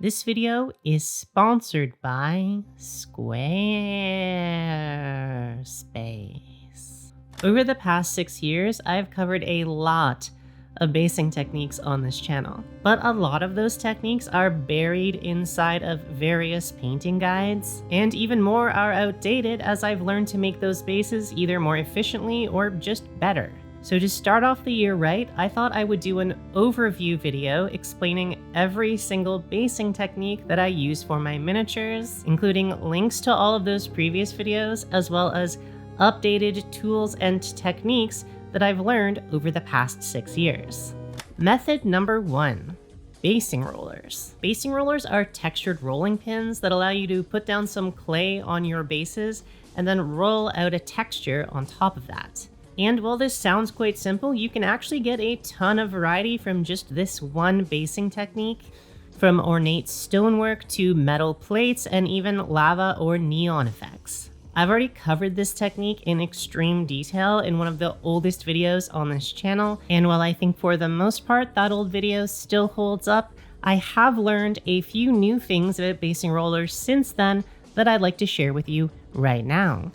This video is sponsored by Squarespace. Over the past 6 years, I've covered a lot of basing techniques on this channel, but a lot of those techniques are buried inside of various painting guides, and even more are outdated as I've learned to make those bases either more efficiently or just better. So to start off the year right, I thought I would do an overview video explaining every single basing technique that I use for my miniatures, including links to all of those previous videos, as well as updated tools and techniques that I've learned over the past 6 years. Method number 1. Basing rollers. Basing rollers are textured rolling pins that allow you to put down some clay on your bases and then roll out a texture on top of that. And while this sounds quite simple, you can actually get a ton of variety from just this one basing technique, from ornate stonework to metal plates and even lava or neon effects. I've already covered this technique in extreme detail in one of the oldest videos on this channel, and while I think for the most part that old video still holds up, I have learned a few new things about basing rollers since then that I'd like to share with you right now.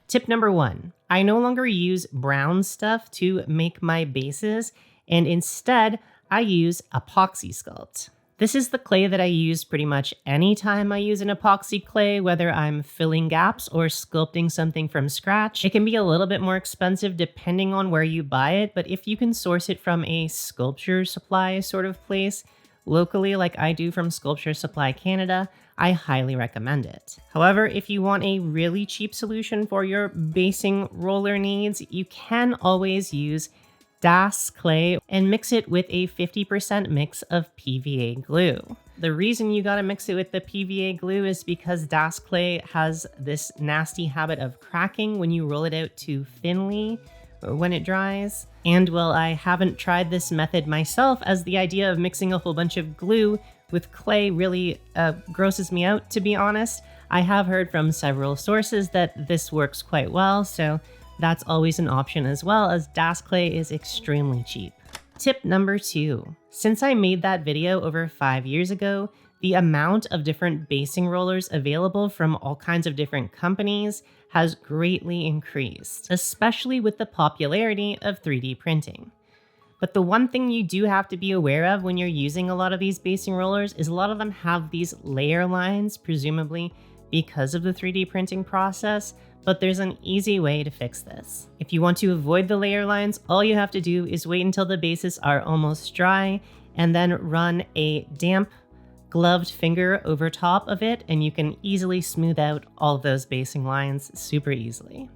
Tip number 1. I no longer use brown stuff to make my bases, and instead I use epoxy sculpt. This is the clay that I use pretty much anytime I use an epoxy clay, whether I'm filling gaps or sculpting something from scratch. It can be a little bit more expensive depending on where you buy it, but if you can source it from a sculpture supply sort of place locally, like I do from Sculpture Supply Canada, I highly recommend it. However, if you want a really cheap solution for your basing roller needs, you can always use Das clay and mix it with a 50% mix of PVA glue. The reason you gotta mix it with the PVA glue is because Das clay has this nasty habit of cracking when you roll it out too thinly when it dries. And while I haven't tried this method myself, as the idea of mixing a whole bunch of glue with clay really grosses me out, to be honest, I have heard from several sources that this works quite well, so that's always an option as well, as Das clay is extremely cheap. Tip number 2. Since I made that video over 5 years ago, the amount of different basing rollers available from all kinds of different companies has greatly increased, especially with the popularity of 3D printing. But the one thing you do have to be aware of when you're using a lot of these basing rollers is a lot of them have these layer lines, presumably because of the 3D printing process, but there's an easy way to fix this. If you want to avoid the layer lines, all you have to do is wait until the bases are almost dry and then run a damp gloved finger over top of it, and you can easily smooth out all of those basing lines super easily.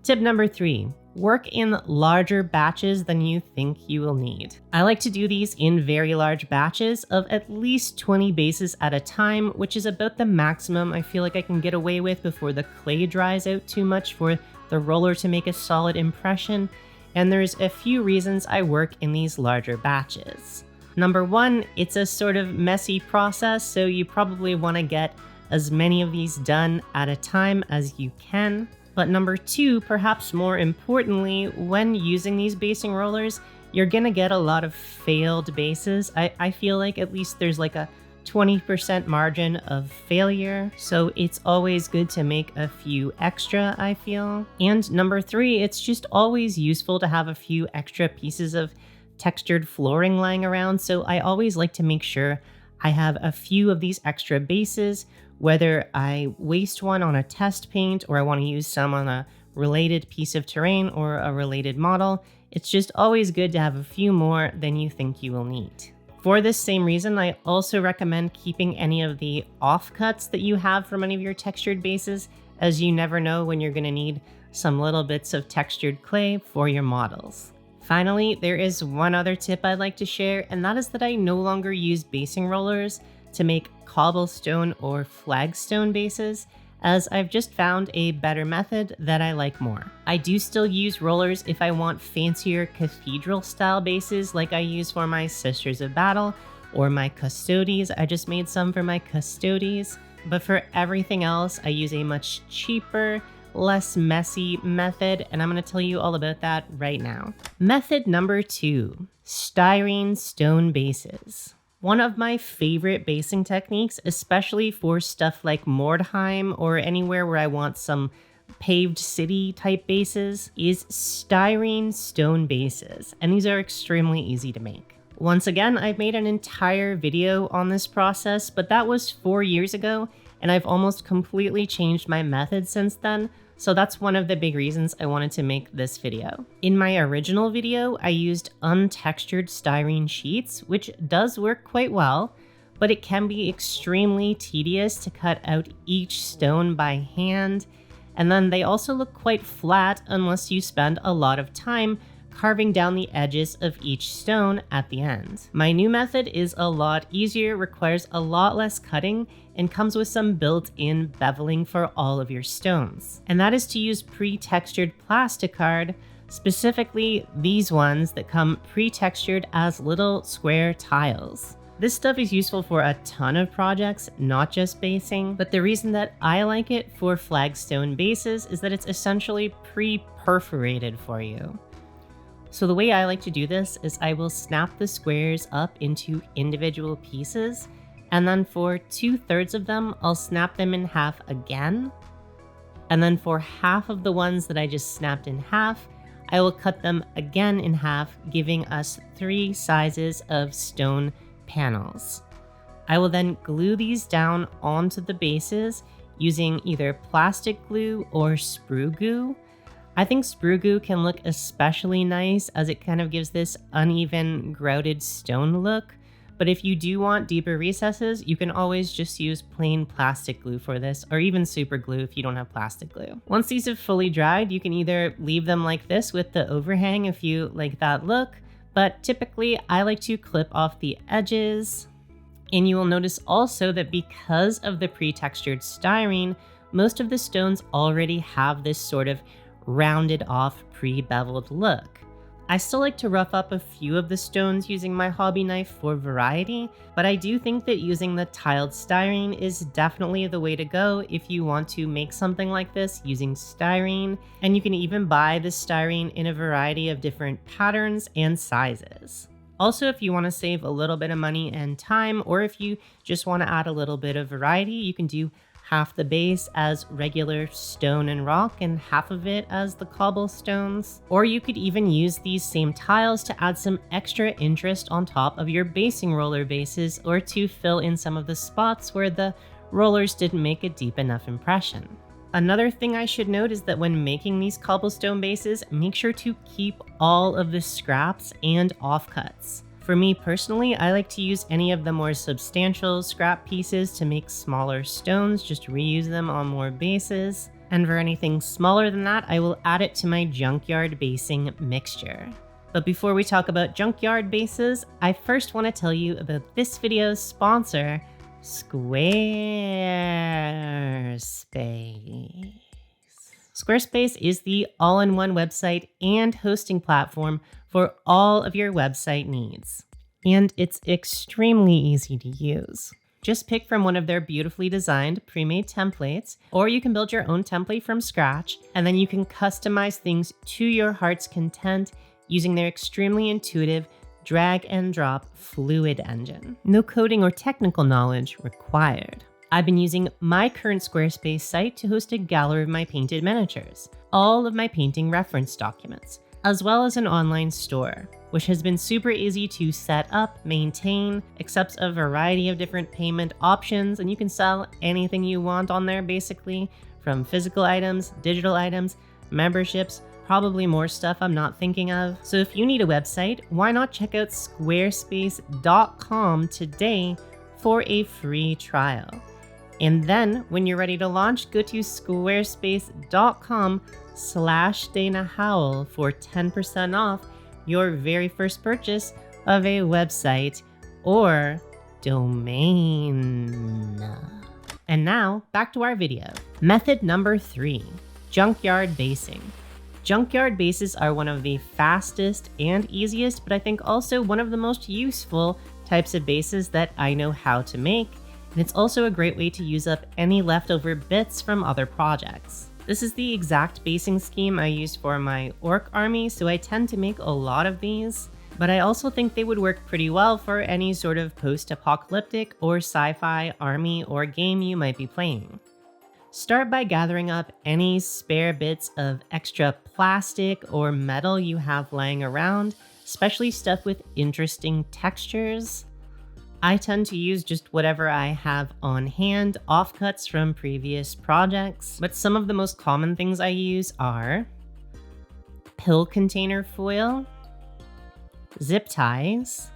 Tip number 3. Work in larger batches than you think you will need. I like to do these in very large batches of at least 20 bases at a time, which is about the maximum I feel like I can get away with before the clay dries out too much for the roller to make a solid impression, and there's a few reasons I work in these larger batches. Number 1, it's a sort of messy process, so you probably want to get as many of these done at a time as you can. But number 2, perhaps more importantly, when using these basing rollers, you're gonna get a lot of failed bases. I feel like at least there's like a 20% margin of failure, so it's always good to make a few extra, I feel. And number 3, it's just always useful to have a few extra pieces of textured flooring lying around, so I always like to make sure I have a few of these extra bases, whether I waste one on a test paint or I want to use some on a related piece of terrain or a related model. It's just always good to have a few more than you think you will need. For this same reason, I also recommend keeping any of the offcuts that you have from any of your textured bases, as you never know when you're going to need some little bits of textured clay for your models. Finally, there is one other tip I'd like to share, and that is that I no longer use basing rollers to make cobblestone or flagstone bases, as I've just found a better method that I like more. I do still use rollers if I want fancier cathedral style bases like I use for my Sisters of Battle or my Custodes. I just made some for my Custodes, but for everything else I use a much cheaper, less messy method, and I'm going to tell you all about that right now. Method number 2, styrene stone bases. One of my favorite basing techniques, especially for stuff like Mordheim or anywhere where I want some paved city type bases, is styrene stone bases, and these are extremely easy to make. Once again, I've made an entire video on this process, but that was 4 years ago, and I've almost completely changed my method since then, so that's one of the big reasons I wanted to make this video. In my original video, I used untextured styrene sheets, which does work quite well, but it can be extremely tedious to cut out each stone by hand, and then they also look quite flat unless you spend a lot of time carving down the edges of each stone at the end. My new method is a lot easier, requires a lot less cutting, and comes with some built-in beveling for all of your stones. And that is to use pre-textured plastic card, specifically these ones that come pre-textured as little square tiles. This stuff is useful for a ton of projects, not just basing, but the reason that I like it for flagstone bases is that it's essentially pre-perforated for you. So the way I like to do this is I will snap the squares up into individual pieces, and then for 2/3 of them, I'll snap them in half again. And then for half of the ones that I just snapped in half, I will cut them again in half, giving us 3 sizes of stone panels. I will then glue these down onto the bases using either plastic glue or sprue glue. I think sprue glue can look especially nice as it kind of gives this uneven grouted stone look, but if you do want deeper recesses, you can always just use plain plastic glue for this, or even super glue if you don't have plastic glue. Once these have fully dried, you can either leave them like this with the overhang if you like that look, but typically I like to clip off the edges. And you will notice also that because of the pre-textured styrene, most of the stones already have this sort of rounded off pre-beveled look. I still like to rough up a few of the stones using my hobby knife for variety, but I do think that using the tiled styrene is definitely the way to go if you want to make something like this using styrene, and you can even buy the styrene in a variety of different patterns and sizes. Also, if you want to save a little bit of money and time, or if you just want to add a little bit of variety, you can do half the base as regular stone and rock and half of it as the cobblestones. Or you could even use these same tiles to add some extra interest on top of your basing roller bases, or to fill in some of the spots where the rollers didn't make a deep enough impression. Another thing I should note is that when making these cobblestone bases, make sure to keep all of the scraps and offcuts. For me personally, I like to use any of the more substantial scrap pieces to make smaller stones, just reuse them on more bases. And for anything smaller than that, I will add it to my junkyard basing mixture. But before we talk about junkyard bases, I first want to tell you about this video's sponsor, Squarespace. Squarespace is the all-in-one website and hosting platform for all of your website needs. And it's extremely easy to use. Just pick from one of their beautifully designed pre-made templates, or you can build your own template from scratch, and then you can customize things to your heart's content using their extremely intuitive drag and drop fluid engine. No coding or technical knowledge required. I've been using my current Squarespace site to host a gallery of my painted miniatures, all of my painting reference documents, as well as an online store, which has been super easy to set up, maintain, accepts a variety of different payment options, and you can sell anything you want on there basically, from physical items, digital items, memberships, probably more stuff I'm not thinking of. So if you need a website, why not check out squarespace.com today for a free trial. And then when you're ready to launch, go to squarespace.com/Dana Howell for 10% off your very first purchase of a website or domain. And now back to our video. Method number 3, junkyard basing. Junkyard bases are one of the fastest and easiest, but I think also one of the most useful types of bases that I know how to make. And it's also a great way to use up any leftover bits from other projects. This is the exact basing scheme I used for my orc army, so I tend to make a lot of these. But I also think they would work pretty well for any sort of post-apocalyptic or sci-fi army or game you might be playing. Start by gathering up any spare bits of extra plastic or metal you have lying around, especially stuff with interesting textures. I tend to use just whatever I have on hand, offcuts from previous projects, but some of the most common things I use are pill container foil, zip ties,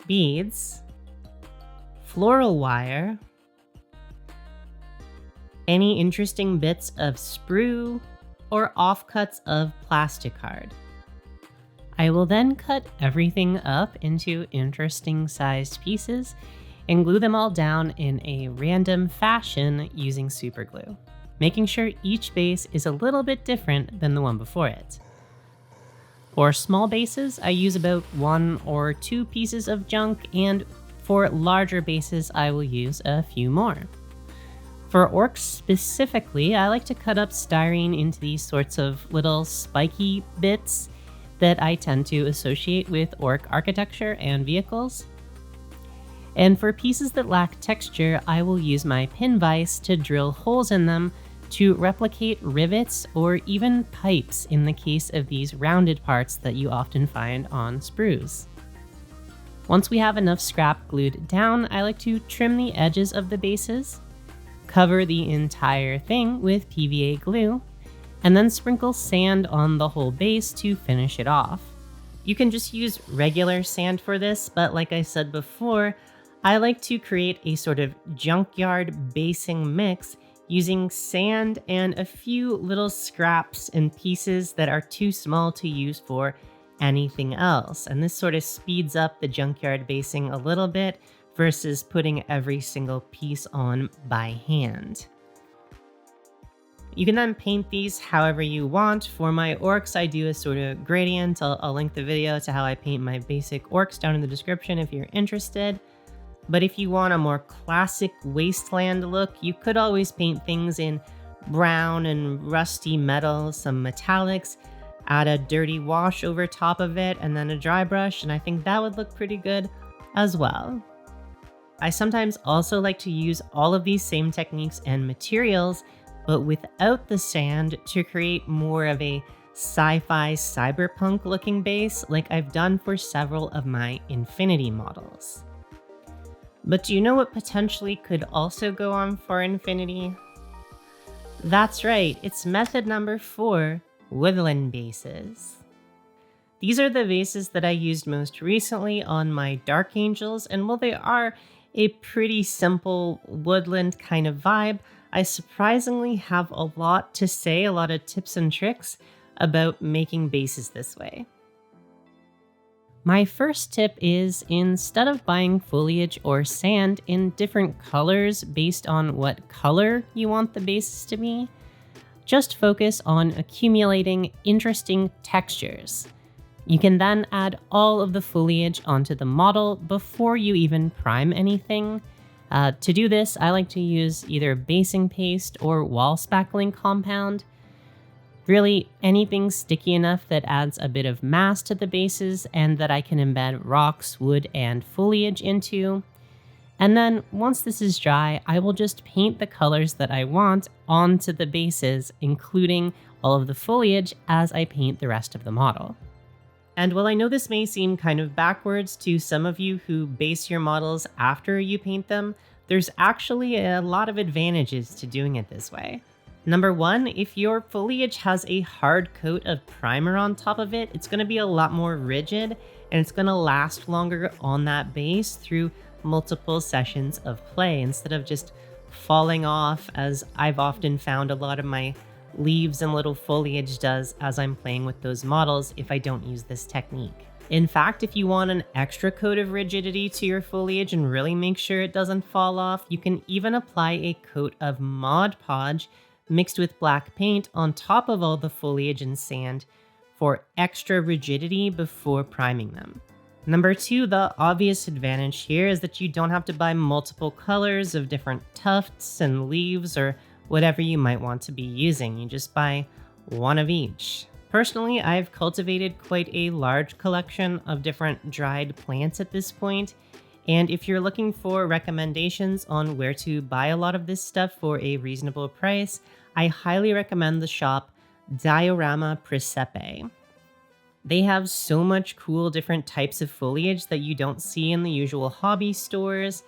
beads, floral wire, any interesting bits of sprue, or offcuts of plastic card. I will then cut everything up into interesting sized pieces and glue them all down in a random fashion using super glue, making sure each base is a little bit different than the one before it. For small bases, I use about 1 or 2 pieces of junk, and for larger bases, I will use a few more. For orcs specifically, I like to cut up styrene into these sorts of little spiky bits that I tend to associate with orc architecture and vehicles. And for pieces that lack texture, I will use my pin vise to drill holes in them to replicate rivets or even pipes in the case of these rounded parts that you often find on sprues. Once we have enough scrap glued down, I like to trim the edges of the bases, cover the entire thing with PVA glue, and then sprinkle sand on the whole base to finish it off. You can just use regular sand for this, but like I said before, I like to create a sort of junkyard basing mix using sand and a few little scraps and pieces that are too small to use for anything else. And this sort of speeds up the junkyard basing a little bit versus putting every single piece on by hand. You can then paint these however you want. For my orcs, I do a sort of gradient. I'll link the video to how I paint my basic orcs down in the description if you're interested. But if you want a more classic wasteland look, you could always paint things in brown and rusty metal, some metallics, add a dirty wash over top of it, and then a dry brush, and I think that would look pretty good as well. I sometimes also like to use all of these same techniques and materials, but without the sand, to create more of a sci-fi cyberpunk looking base like I've done for several of my Infinity models. But do you know what potentially could also go on for Infinity? That's right, it's method number 4, woodland bases. These are the bases that I used most recently on my Dark Angels, and while they are a pretty simple woodland kind of vibe, I surprisingly have a lot to say, a lot of tips and tricks about making bases this way. My first tip is, instead of buying foliage or sand in different colors based on what color you want the bases to be, just focus on accumulating interesting textures. You can then add all of the foliage onto the model before you even prime anything. To do this, I like to use either basing paste or wall spackling compound. Really, anything sticky enough that adds a bit of mass to the bases and that I can embed rocks, wood, and foliage into. And then once this is dry, I will just paint the colors that I want onto the bases, including all of the foliage as I paint the rest of the model. And while I know this may seem kind of backwards to some of you who base your models after you paint them, there's actually a lot of advantages to doing it this way. Number 1, if your foliage has a hard coat of primer on top of it, it's going to be a lot more rigid and it's going to last longer on that base through multiple sessions of play instead of just falling off, as I've often found a lot of my leaves and little foliage does as I'm playing with those models if I don't use this technique. In fact, if you want an extra coat of rigidity to your foliage and really make sure it doesn't fall off, you can even apply a coat of Mod Podge mixed with black paint on top of all the foliage and sand for extra rigidity before priming them. Number 2, the obvious advantage here is that you don't have to buy multiple colors of different tufts and leaves or whatever you might want to be using. You just buy one of each. Personally, I've cultivated quite a large collection of different dried plants at this point, and if you're looking for recommendations on where to buy a lot of this stuff for a reasonable price, I highly recommend the shop Diorama Presepe. They have so much cool different types of foliage that you don't see in the usual hobby stores.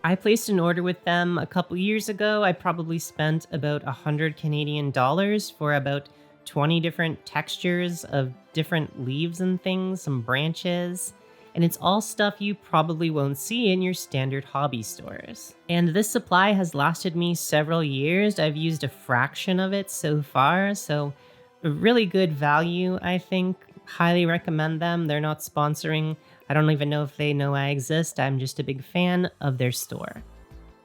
I placed an order with them a couple years ago. I probably spent about 100 Canadian dollars for about 20 different textures of different leaves and things, some branches, and it's all stuff you probably won't see in your standard hobby stores. And this supply has lasted me several years. I've used a fraction of it so far, so a really good value, I think. Highly recommend them. They're not sponsoring. I don't even know if they know I exist. I'm just a big fan of their store.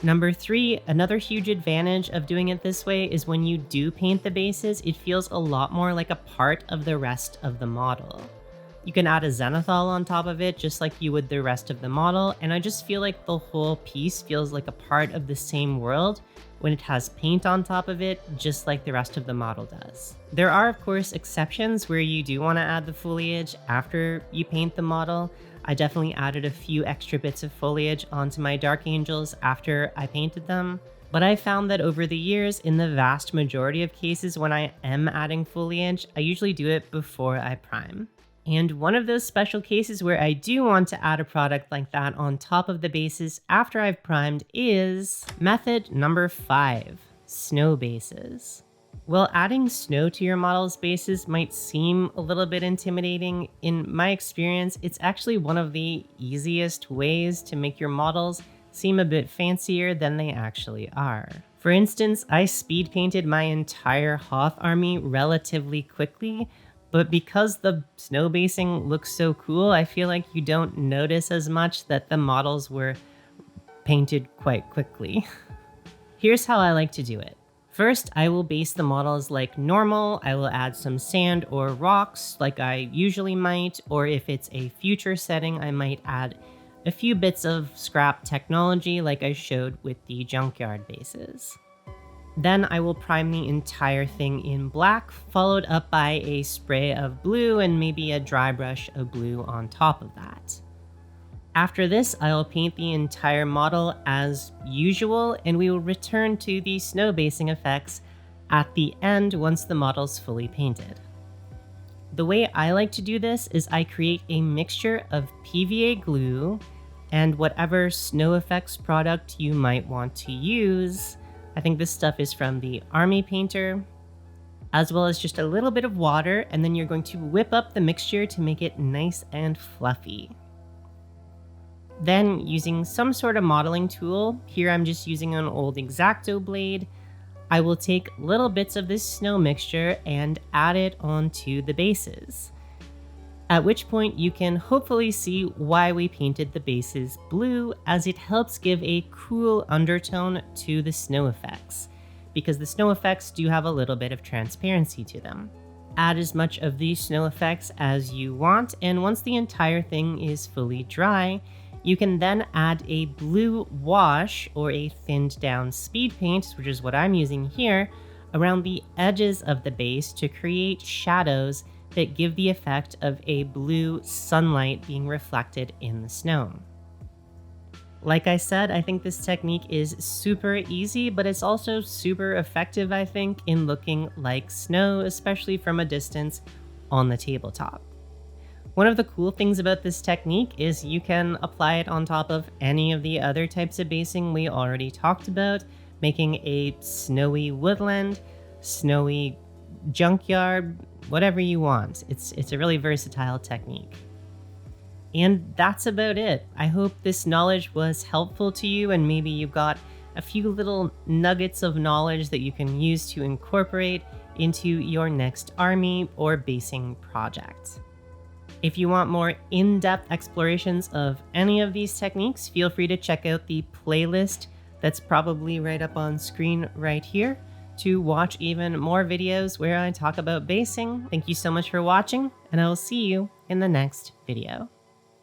Number 3, another huge advantage of doing it this way is when you do paint the bases, it feels a lot more like a part of the rest of the model. You can add a zenithal on top of it just like you would the rest of the model, and I just feel like the whole piece feels like a part of the same world when it has paint on top of it, just like the rest of the model does. There are, of course, exceptions where you do want to add the foliage after you paint the model. I definitely added a few extra bits of foliage onto my Dark Angels after I painted them, but I found that over the years, in the vast majority of cases when I am adding foliage, I usually do it before I prime. And one of those special cases where I do want to add a product like that on top of the bases after I've primed is method number 5, snow bases. While adding snow to your model's bases might seem a little bit intimidating, in my experience, it's actually one of the easiest ways to make your models seem a bit fancier than they actually are. For instance, I speed painted my entire Hoth army relatively quickly, but because the snow basing looks so cool, I feel like you don't notice as much that the models were painted quite quickly. Here's how I like to do it. First, I will base the models like normal. I will add some sand or rocks like I usually might, or if it's a future setting, I might add a few bits of scrap technology like I showed with the junkyard bases. Then I will prime the entire thing in black, followed up by a spray of blue and maybe a dry brush of blue on top of that. After this, I'll paint the entire model as usual, and we will return to the snow basing effects at the end once the model's fully painted. The way I like to do this is I create a mixture of PVA glue and whatever snow effects product you might want to use. I think this stuff is from the Army Painter, as well as just a little bit of water, and then you're going to whip up the mixture to make it nice and fluffy. Then, using some sort of modeling tool, here I'm just using an old X-Acto blade, I will take little bits of this snow mixture and add it onto the bases. At which point you can hopefully see why we painted the bases blue, as it helps give a cool undertone to the snow effects, because the snow effects do have a little bit of transparency to them. Add as much of these snow effects as you want, and once the entire thing is fully dry, you can then add a blue wash or a thinned down speed paint, which is what I'm using here, around the edges of the base to create shadows that give the effect of a blue sunlight being reflected in the snow. Like I said, I think this technique is super easy, but it's also super effective, I think, in looking like snow, especially from a distance on the tabletop. One of the cool things about this technique is you can apply it on top of any of the other types of basing we already talked about, making a snowy woodland, snowy junkyard, whatever you want. It's a really versatile technique. And that's about it. I hope this knowledge was helpful to you, and maybe you got a few little nuggets of knowledge that you can use to incorporate into your next army or basing project. If you want more in-depth explorations of any of these techniques, feel free to check out the playlist that's probably right up on screen right here to watch even more videos where I talk about basing. Thank you so much for watching, and I will see you in the next video.